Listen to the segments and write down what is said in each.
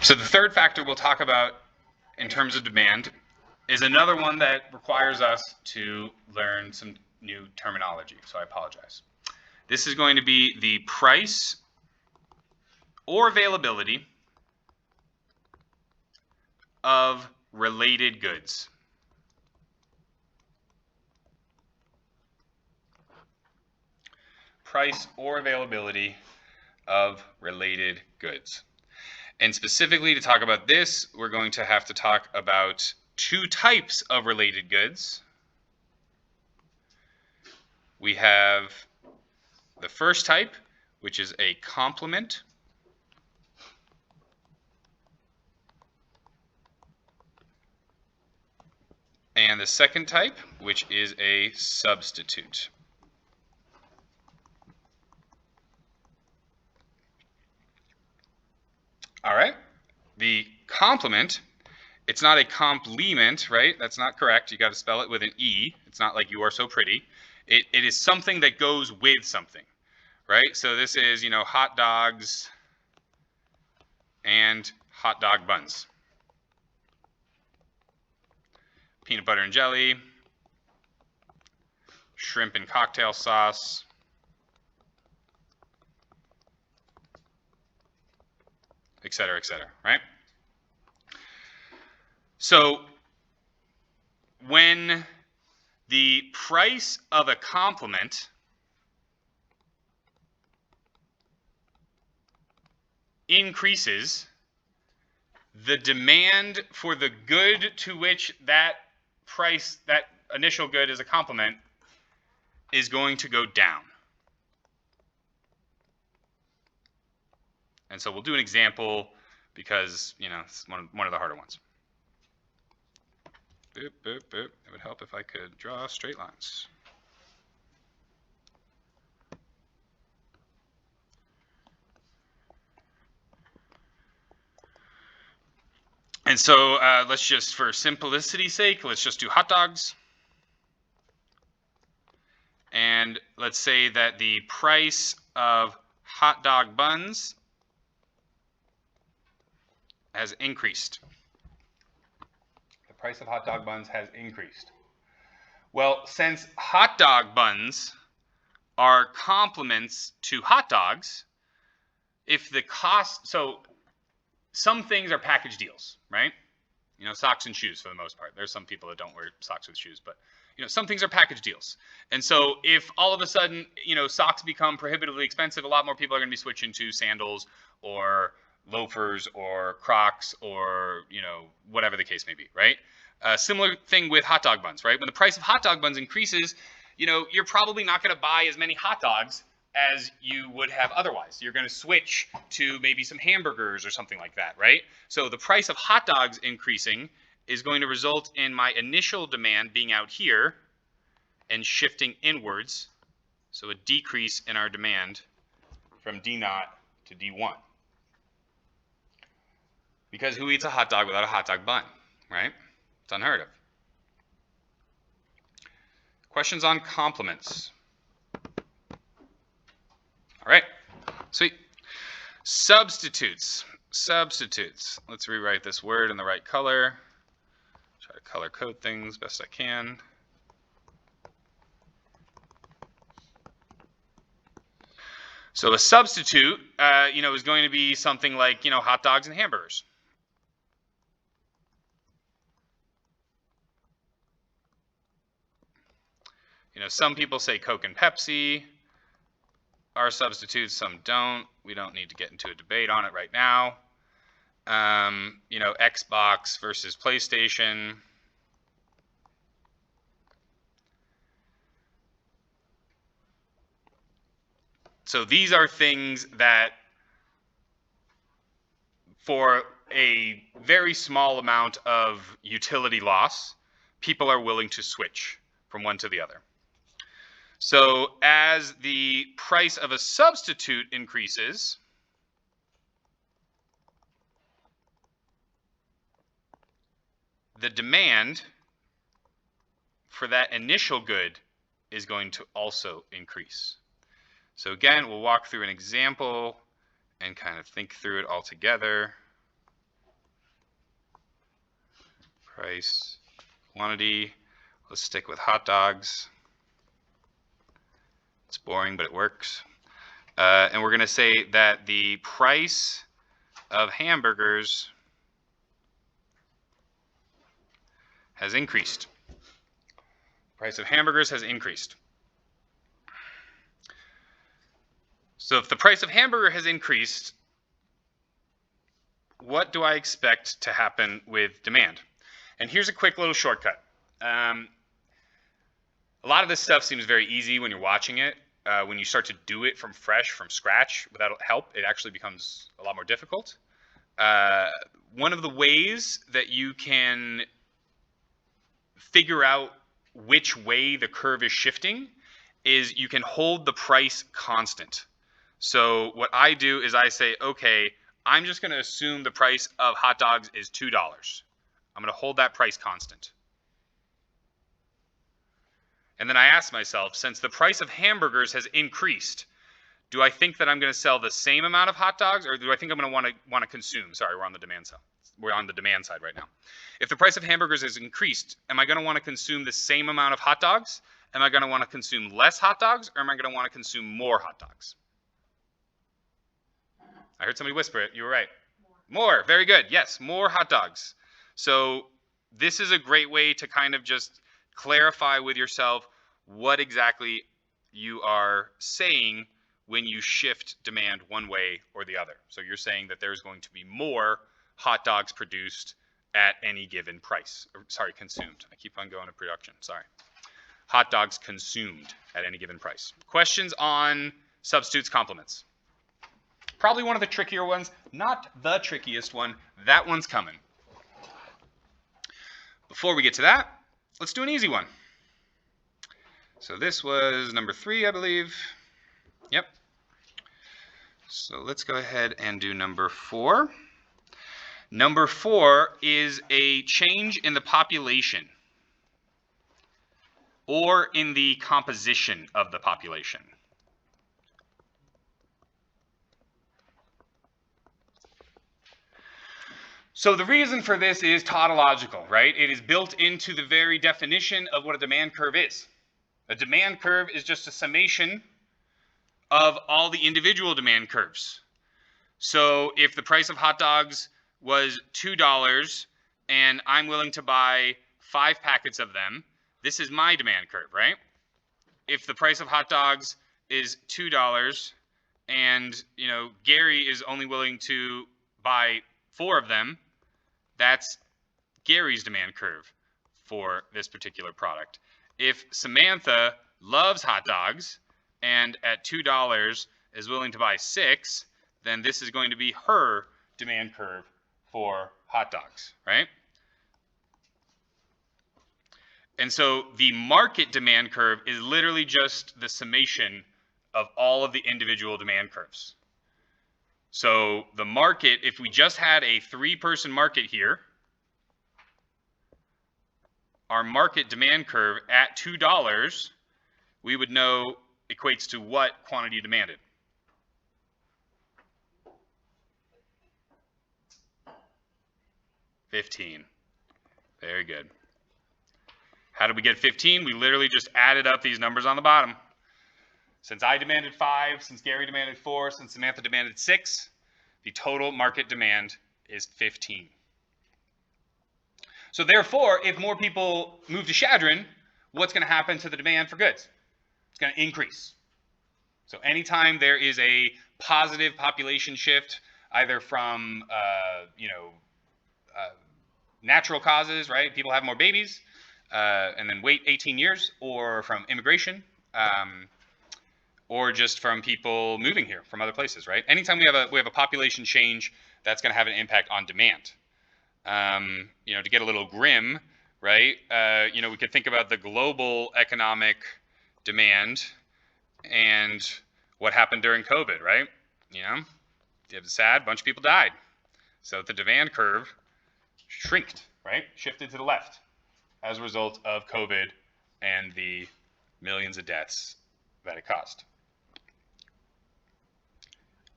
So the third factor we'll talk about in terms of demand is another one that requires us to learn some new terminology. So I apologize. This is going to be the price or availability of related goods. Price or availability of related goods. And specifically to talk about this, we're going to have to talk about two types of related goods. We have the first type, which is a complement. And the second type, which is a substitute. All right. The complement, it's not a complement, right? That's not correct. You got to spell it with an E. It's not like you are so pretty. It is something that goes with something, right? So this is, hot dogs and hot dog buns. Peanut butter and jelly, shrimp and cocktail sauce, et cetera, right? So when the price of a complement increases, the demand for the good to which that initial good is a complement, is going to go down. And so we'll do an example because, it's one of the harder ones. Boop, boop, boop. It would help if I could draw straight lines. And so let's just, for simplicity's sake, let's just do hot dogs. And let's say that the price of hot dog buns has increased. The price of hot dog buns has increased. Well, since hot dog buns are complements to hot dogs, if the cost, so some things are package deals, right? Socks and shoes for the most part. There's some people that don't wear socks with shoes, but some things are package deals. And so if all of a sudden, socks become prohibitively expensive, a lot more people are going to be switching to sandals or loafers or Crocs or, whatever the case may be, right? Similar thing with hot dog buns, right? When the price of hot dog buns increases, you're probably not going to buy as many hot dogs as you would have otherwise. You're going to switch to maybe some hamburgers or something like that, right? So the price of hot dogs increasing is going to result in my initial demand being out here and shifting inwards. So a decrease in our demand from D0 to D1. Because who eats a hot dog without a hot dog bun, right? It's unheard of. Questions on complements? All right, sweet. Substitutes. Let's rewrite this word in the right color. Try to color code things best I can. So a substitute, is going to be something like, hot dogs and hamburgers. Some people say Coke and Pepsi are substitutes, some don't. We don't need to get into a debate on it right now. Xbox versus PlayStation. So these are things that for a very small amount of utility loss, people are willing to switch from one to the other. So as the price of a substitute increases, the demand for that initial good is going to also increase. So again, we'll walk through an example and kind of think through it all together. price, quantity. Let's stick with hot dogs. It's boring, but it works. And we're going to say that the price of hamburgers has increased. Price of hamburgers has increased. So if the price of hamburger has increased, what do I expect to happen with demand? And here's a quick little shortcut. A lot of this stuff seems very easy when you're watching it. When you start to do it from scratch, without help, it actually becomes a lot more difficult. One of the ways that you can figure out which way the curve is shifting is you can hold the price constant. So what I do is I say, okay, I'm just going to assume the price of hot dogs is $2. I'm going to hold that price constant. And then I ask myself, since the price of hamburgers has increased, do I think that I'm going to sell the same amount of hot dogs, or do I think I'm going to want to consume? Sorry, we're on the demand side. We're on the demand side right now. If the price of hamburgers has increased, am I going to want to consume the same amount of hot dogs? Am I going to want to consume less hot dogs, or am I going to want to consume more hot dogs? I heard somebody whisper it. You were right. More. Very good. Yes, more hot dogs. So this is a great way to kind of just clarify with yourself what exactly you are saying when you shift demand one way or the other. So you're saying that there's going to be more hot dogs produced at any given price. Sorry, consumed. I keep on going to production. Sorry. Hot dogs consumed at any given price. Questions on substitutes, complements? Probably one of the trickier ones. Not the trickiest one. That one's coming. Before we get to that, let's do an easy one. So this was number 3, I believe. Yep. So let's go ahead and do number 4. Number 4 is a change in the population or in the composition of the population. So the reason for this is tautological, right? It is built into the very definition of what a demand curve is. A demand curve is just a summation of all the individual demand curves. So if the price of hot dogs was $2 and I'm willing to buy 5 packets of them, this is my demand curve, right? If the price of hot dogs is $2 and, Gary is only willing to buy 4 of them, that's Gary's demand curve for this particular product. If Samantha loves hot dogs and at $2 is willing to buy 6, then this is going to be her demand curve for hot dogs, right? And so the market demand curve is literally just the summation of all of the individual demand curves. So the market, if we just had a 3-person market here, our market demand curve at $2, we would know equates to what quantity demanded? $15. Very good. How did we get 15? We literally just added up these numbers on the bottom. Since I demanded 5, since Gary demanded 4, since Samantha demanded 6, the total market demand is 15. So therefore, if more people move to Chadron, what's going to happen to the demand for goods? It's going to increase. So anytime there is a positive population shift, either from natural causes, right? People have more babies and then wait 18 years, or from immigration, or just from people moving here from other places, right? Anytime we have a population change, that's going to have an impact on demand. To get a little grim, right? We could think about the global economic demand and what happened during COVID, right? It was sad, a bunch of people died. So the demand curve shrinked, right? Shifted to the left as a result of COVID and the millions of deaths that it caused.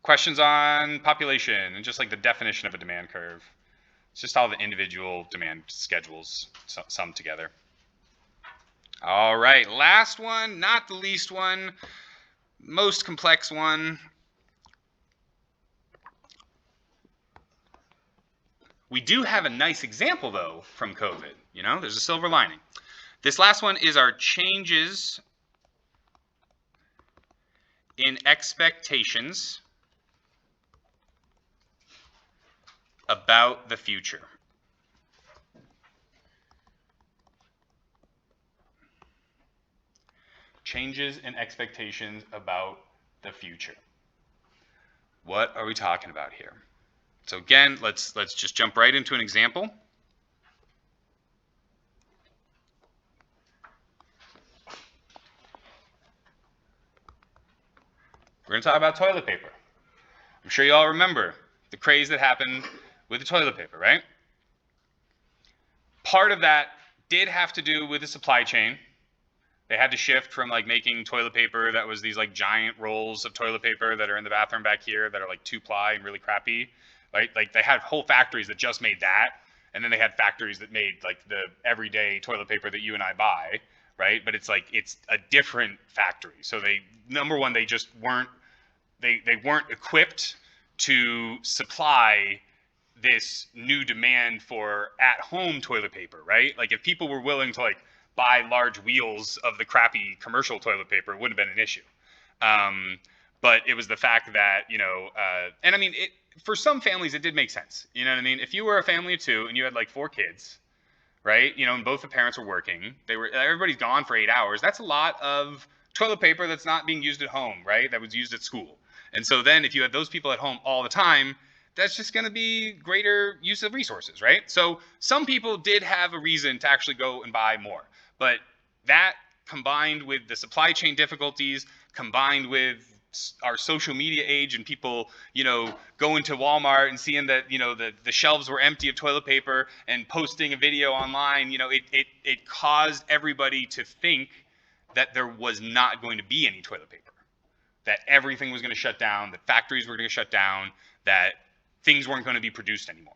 Questions on population and just like the definition of a demand curve? It's just all the individual demand schedules summed together. All right, last one, not the least one, most complex one. We do have a nice example, though, from COVID. You know, there's a silver lining. This last one is our changes in expectations about the future. Changes in expectations about the future. What are we talking about here? So again, let's just jump right into an example. We're going to talk about toilet paper. I'm sure you all remember the craze that happened with the toilet paper, right? Part of that did have to do with the supply chain. They had to shift from like making toilet paper that was these like giant rolls of toilet paper that are in the bathroom back here that are like 2-ply and really crappy, right? Like they had whole factories that just made that, and then they had factories that made like the everyday toilet paper that you and I buy, right? But it's like it's a different factory. So they, number one, they just weren't they weren't equipped to supply this new demand for at-home toilet paper, right? Like if people were willing to like buy large wheels of the crappy commercial toilet paper, it wouldn't have been an issue. But it was the fact that, you know, and I mean, for some families, it did make sense. You know what I mean? If you were a family of 2 and you had like 4 kids, right? You know, and both the parents were working, everybody's gone for 8 hours. That's a lot of toilet paper that's not being used at home, right? That was used at school. And so then if you had those people at home all the time, that's just going to be greater use of resources, right? So some people did have a reason to actually go and buy more. But that combined with the supply chain difficulties, combined with our social media age and people, you know, going to Walmart and seeing that, you know, the shelves were empty of toilet paper and posting a video online, you know, it caused everybody to think that there was not going to be any toilet paper, that everything was going to shut down, that factories were going to shut down, that things weren't going to be produced anymore.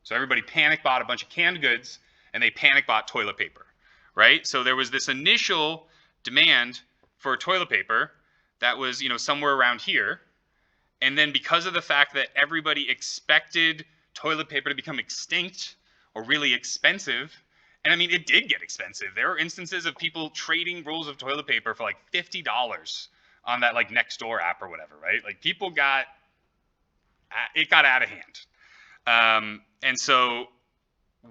So everybody panic bought a bunch of canned goods and they panic bought toilet paper, right? So there was this initial demand for toilet paper that was, you know, somewhere around here. And then because of the fact that everybody expected toilet paper to become extinct or really expensive, and I mean, it did get expensive. There are instances of people trading rolls of toilet paper for like $50 on that like Nextdoor app or whatever, right? Like people got, it got out of hand. And so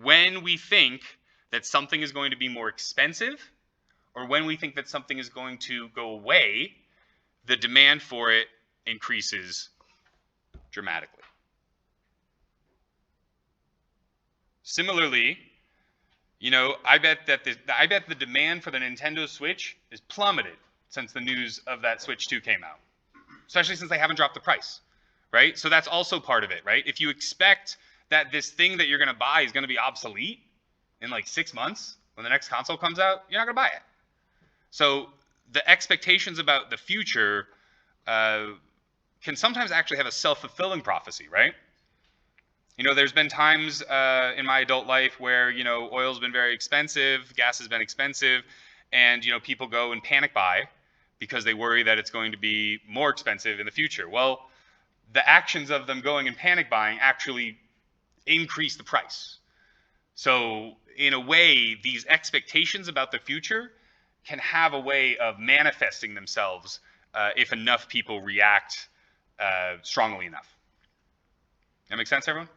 when we think that something is going to be more expensive, or when we think that something is going to go away, the demand for it increases dramatically. Similarly, you know, I bet the demand for the Nintendo Switch is plummeted since the news of that Switch 2 came out, especially since they haven't dropped the price, right? So that's also part of it, right? If you expect that this thing that you're going to buy is going to be obsolete in like 6 months when the next console comes out, you're not going to buy it. So the expectations about the future can sometimes actually have a self-fulfilling prophecy, right? You know, there's been times in my adult life where, you know, oil's been very expensive, gas has been expensive, and, you know, people go and panic buy because they worry that it's going to be more expensive in the future. Well, the actions of them going and panic buying actually increase the price. So in a way, these expectations about the future can have a way of manifesting themselves if enough people react strongly enough. That make sense, everyone?